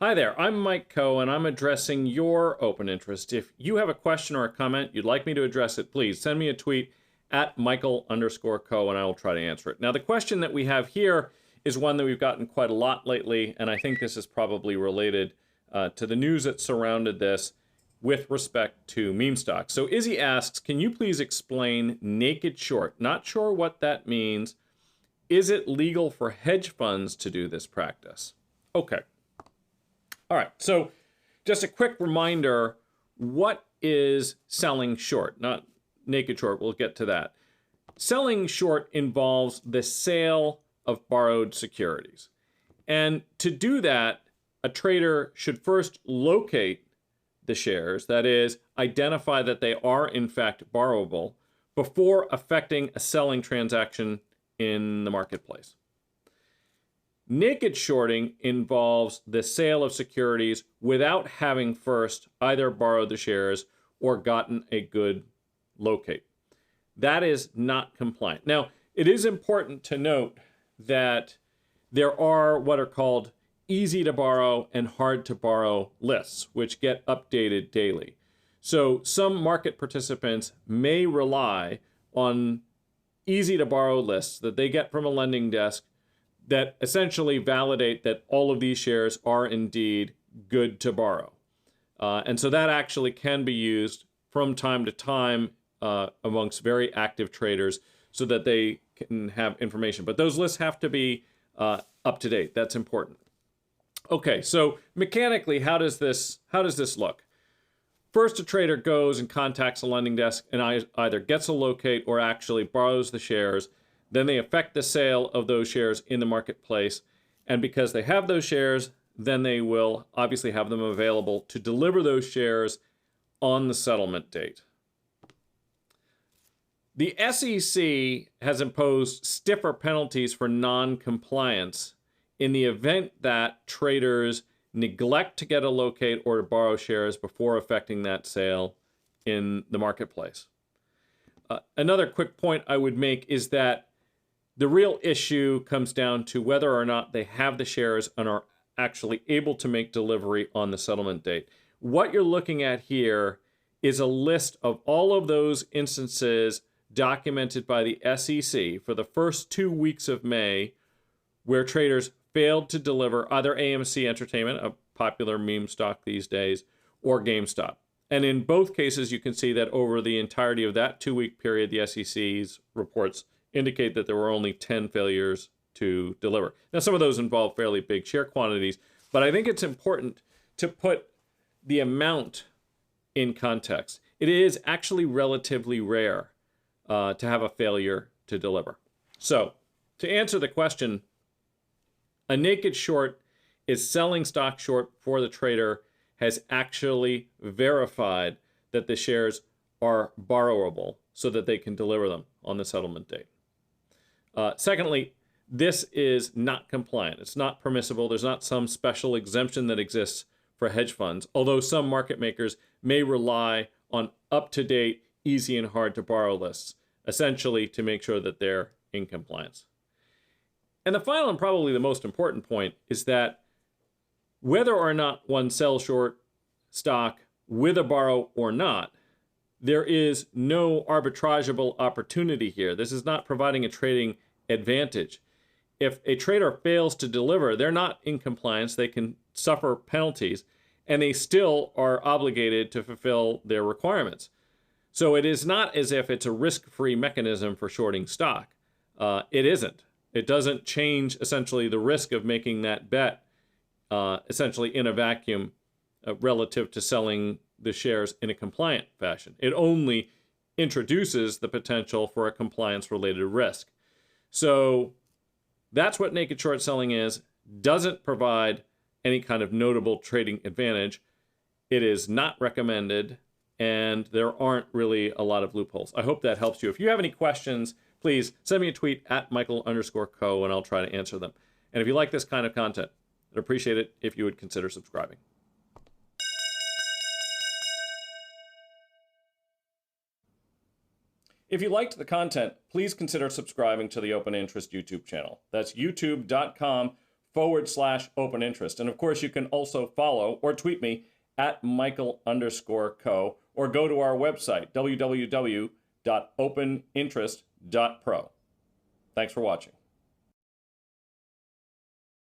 Hi there, I'm Mike Coe, and I'm addressing your open interest. If you have a question or a comment you'd like me to address it, please send me a tweet at Michael_Coe, and I will try to answer it. Now, the question that we have here is one that we've gotten quite a lot lately, and I think this is probably related to the news that surrounded this with respect to meme stocks. So Izzy asks, can you please explain naked short? Not sure what that means. Is it legal for hedge funds to do this practice? Okay. All right, so just a quick reminder, what is selling short? Not naked short, we'll get to that. Selling short involves the sale of borrowed securities. And to do that, a trader should first locate the shares, that is, identify that they are in fact borrowable, before effecting a selling transaction in the marketplace. Naked shorting involves the sale of securities without having first either borrowed the shares or gotten a good locate. That is not compliant. Now, it is important to note that there are what are called easy to borrow and hard to borrow lists, which get updated daily. So some market participants may rely on easy to borrow lists that they get from a lending desk that essentially validate that all of these shares are indeed good to borrow. And so that actually can be used from time to time amongst very active traders so that they can have information. But those lists have to be up to date. That's important. Okay, so mechanically, how does this look? First, a trader goes and contacts a lending desk and either gets a locate or actually borrows the shares. Then they effect the sale of those shares in the marketplace. And because they have those shares, then they will obviously have them available to deliver those shares on the settlement date. The SEC has imposed stiffer penalties for non-compliance in the event that traders neglect to get a locate or to borrow shares before effecting that sale in the marketplace. Another quick point I would make is that the real issue comes down to whether or not they have the shares and are actually able to make delivery on the settlement date. What you're looking at here is a list of all of those instances documented by the SEC for the first 2 weeks of May where traders failed to deliver either AMC Entertainment, a popular meme stock these days, or GameStop. And in both cases, you can see that over the entirety of that 2-week period, the SEC's reports indicate that there were only 10 failures to deliver. Now, some of those involve fairly big share quantities, but I think it's important to put the amount in context. It is actually relatively rare to have a failure to deliver. So, to answer the question, a naked short is selling stock short before the trader has actually verified that the shares are borrowable so that they can deliver them on the settlement date. Secondly, this is not compliant. It's not permissible. There's not some special exemption that exists for hedge funds, although some market makers may rely on up-to-date, easy and hard to borrow lists, essentially to make sure that they're in compliance. And the final and probably the most important point is that whether or not one sells short stock with a borrow or not, there is no arbitrageable opportunity here. This is not providing a trading advantage. If a trader fails to deliver, they're not in compliance. They can suffer penalties, and they still are obligated to fulfill their requirements. So it is not as if it's a risk-free mechanism for shorting stock. It isn't. It doesn't change, essentially, the risk of making that bet, essentially in a vacuum, relative to selling the shares in a compliant fashion. It only introduces the potential for a compliance-related risk. So that's what naked short selling is. Doesn't provide any kind of notable trading advantage. It is not recommended, and there aren't really a lot of loopholes. I hope that helps you. If you have any questions, please send me a tweet at Michael_Coe, and I'll try to answer them. And if you like this kind of content, I'd appreciate it if you would consider subscribing. If you liked the content, please consider subscribing to the Open Interest YouTube channel. That's youtube.com /open interest. And of course, you can also follow or tweet me at Michael_co, or go to our website, www.openinterest.pro. Thanks for watching.